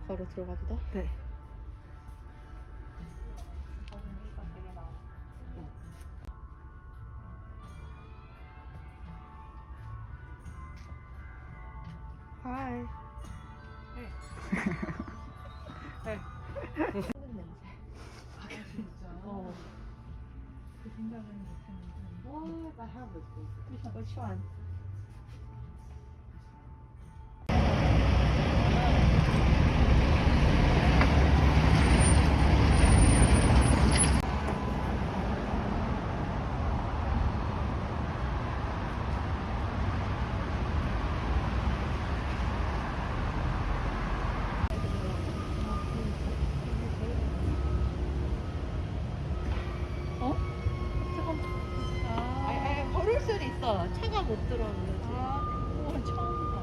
바로 들어가도 돼? 네. 하이. 네. 힘든 냄새. 아, 진짜? 어. 그 생각은 못했는데. What? I have this. Which one? 걸을 수는 있어. 차가 못 들어오는 거지. 오, 처음 봐.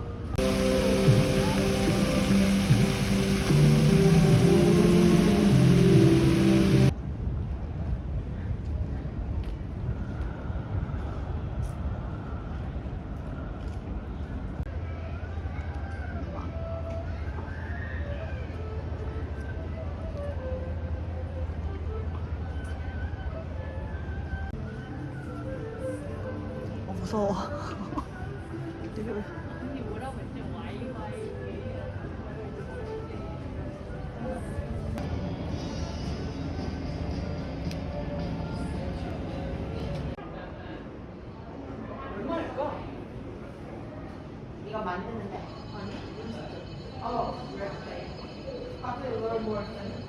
무서워. 언니 뭐라고 했지? 와이와이. 얼마일까? 이거 만드는데? 아니. 그래. 앞에 이걸 뭘 했는데?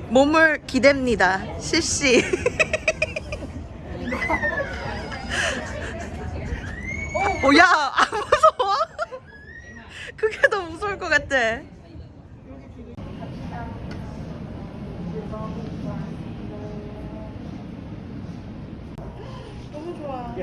몸을 기댑니다. 실시. 야, 안 무서워? 그게 더 무서울 것 같아. 너무 좋아.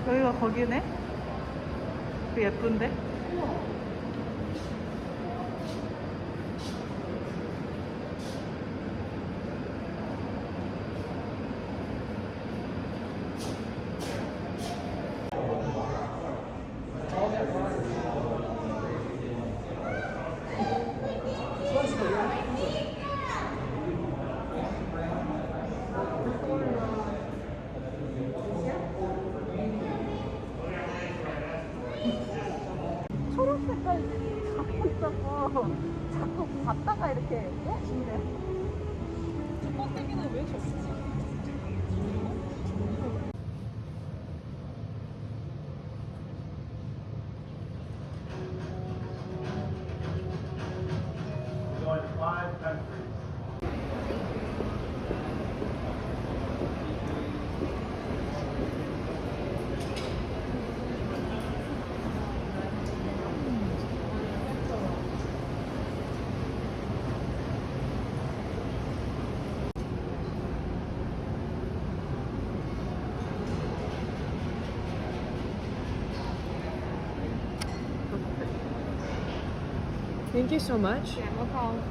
여기가 거기네? 그 예쁜데? 초록 색깔들이 자꾸 있어서 자꾸 봤다가 이렇게 준대. 땡기는 왜 줬지? Going to 5 countries. Thank you so much. Yeah, no problem.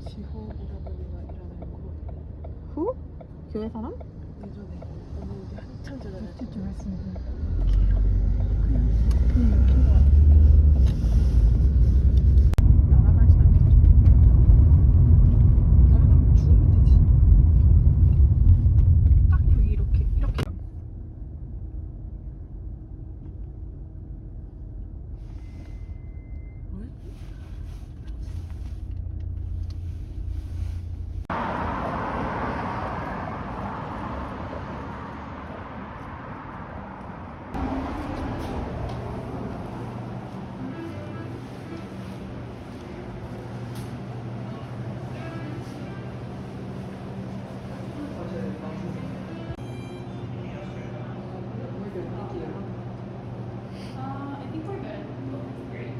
지호보라보니가 일하는 곳. 후? 교회 사람? 예전에 너무 여기 한참 전에 좀 했습니다. 날아가면 죽으면 되지. 딱 여기 이렇게 왜? I think we're good. Great.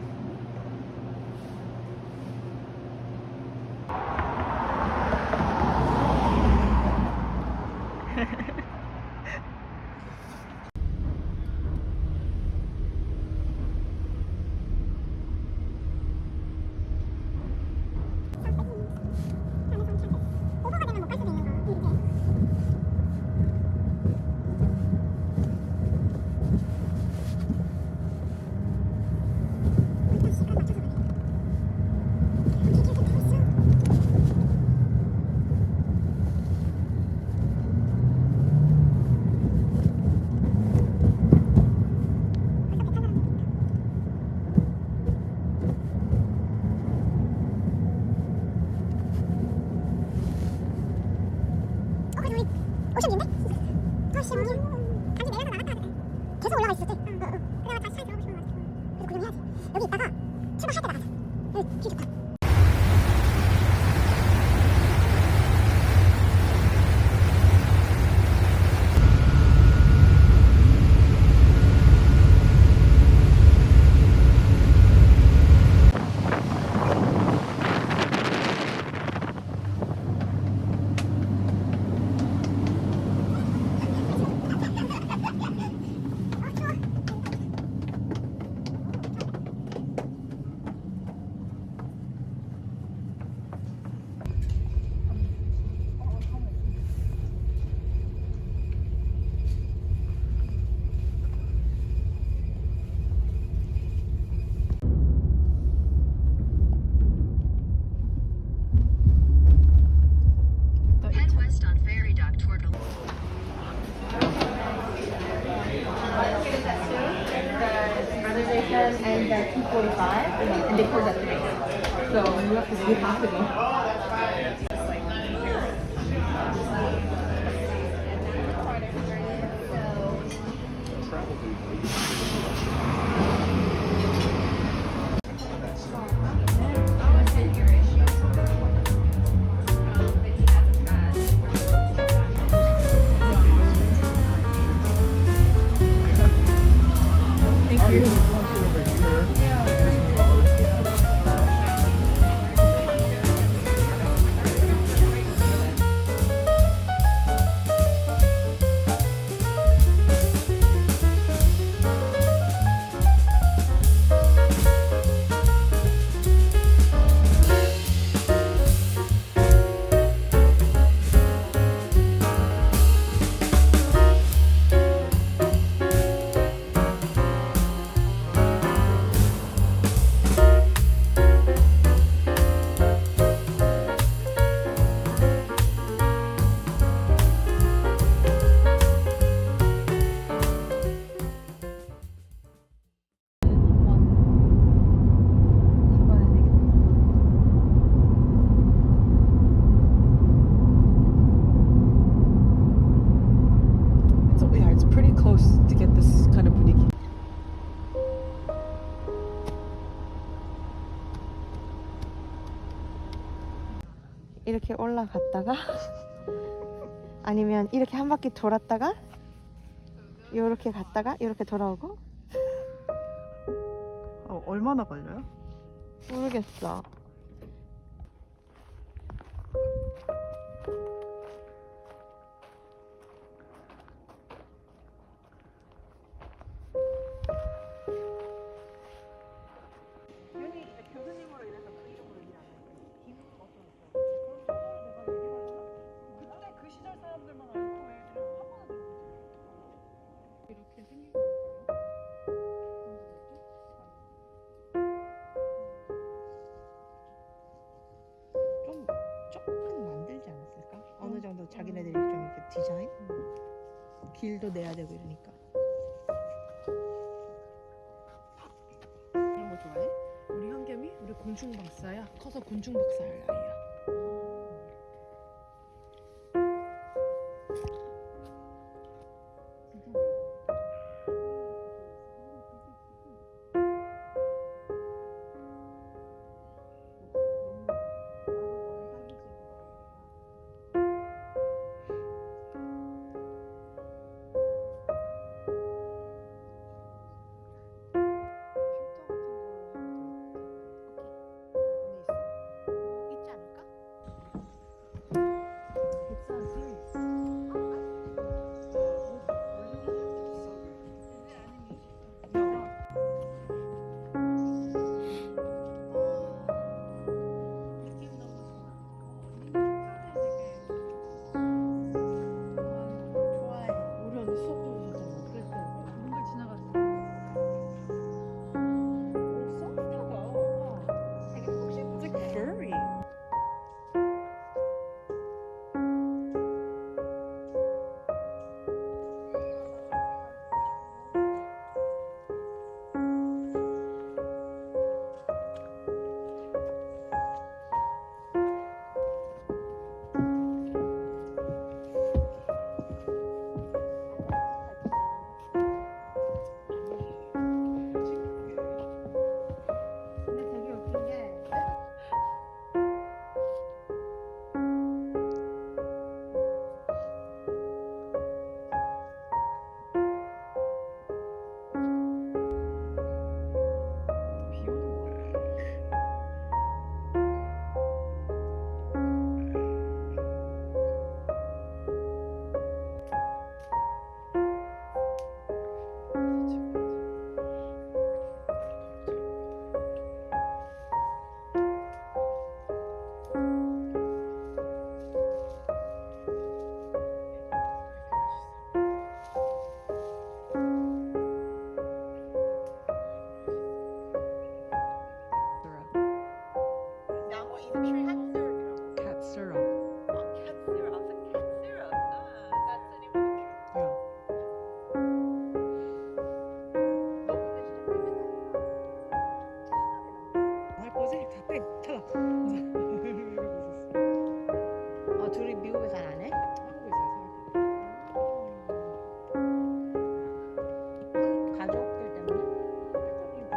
오션인데? 아씨 뭐지? 단지 내려서 나갔다 하거든. 계속 올라가 있었지. 그러다가 다시 차에 들어가고 싶은 거 같아. 그래서 구경해야지. 여기 있다가 출발할 때 나가자. 여기 길 좋다. Head west on ferry dock toward The reservation ends at 2:45, and they close at 3. So we have to go. 이렇게 올라갔다가 아니면 이렇게 한 바퀴 돌았다가 요렇게 갔다가 이렇게 돌아오고. 얼마나 걸려요? 모르겠어. 교수님으로 인해서 그 이름으로 일이 안 해. 김 어떤 거? 그럼 저거 내가 얘기하려나? 그때 그 시절 사람들만 알고 애들은 한 번도 못 봤어. 이렇게 생긴 걸까요? 좀 조금 만들지 않았을까? 어느 정도 자기네들이 좀 이렇게 디자인? 길도 내야 되고 이러니까. 이런 거 좋아해? 우리 현겸이? 우리 곤충 박사야. 커서 곤충 박사 할 나이야. 있지 않을까? 좋아해. 우리 언니 수업 들으셨잖아. 그랬을 때 뭔가 지나갔어. 소프트하다. 되게 푹신푹신. furry. 근데 되게 웃긴 게 비 오는 거야. 나무 이름이 핫스럽이라고. cat syrup. 핫스럽. 아, 핫스럽. That's the name of the tree. Yeah. 너 근데 진짜 맨날 할 거지? 가까이 찾아. 둘이 미국에 잘 안 해? 한국에 잘 살고. 가족들 때문에? 할머니 부모님들이 다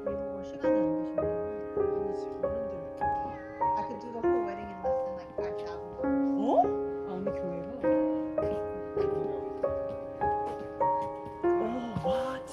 미국으로 시간이 안 되시구나. 아니지 어른들. I could do the whole wedding in less than like $5,000. 어? 아 언니 교회가? 오, what?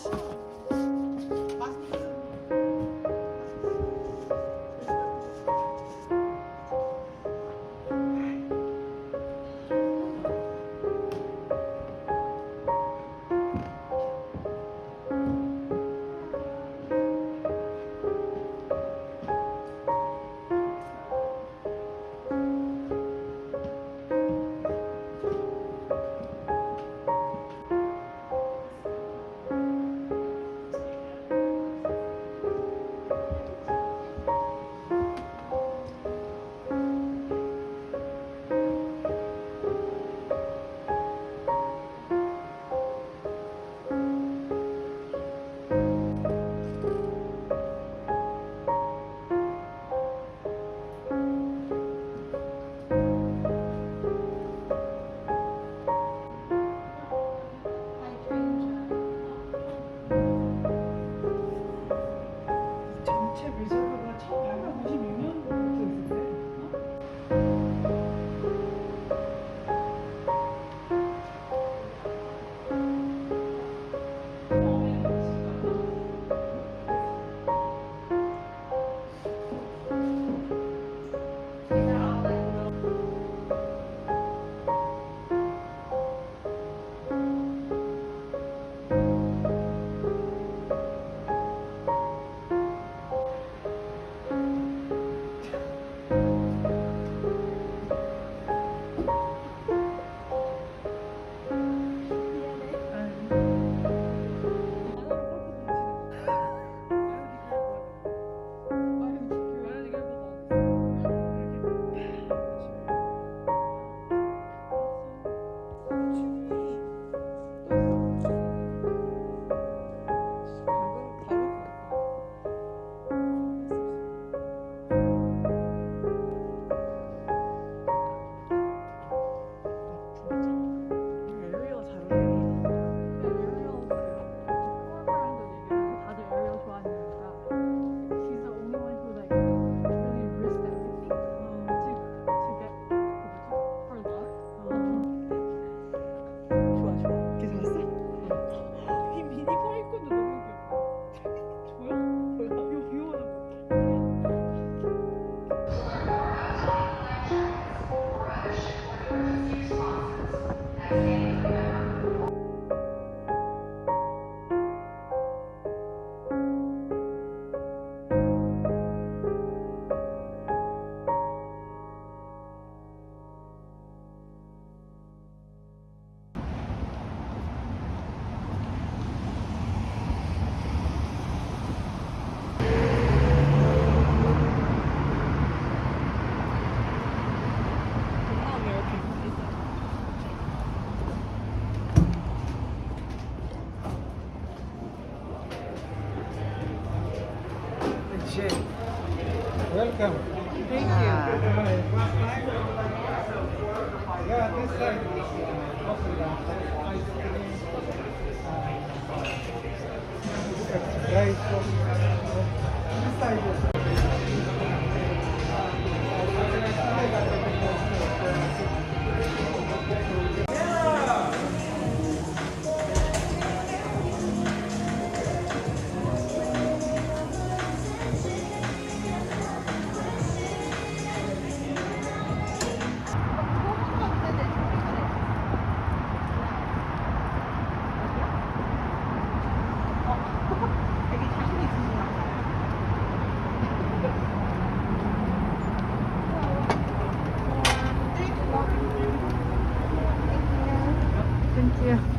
Thank you. Thank you.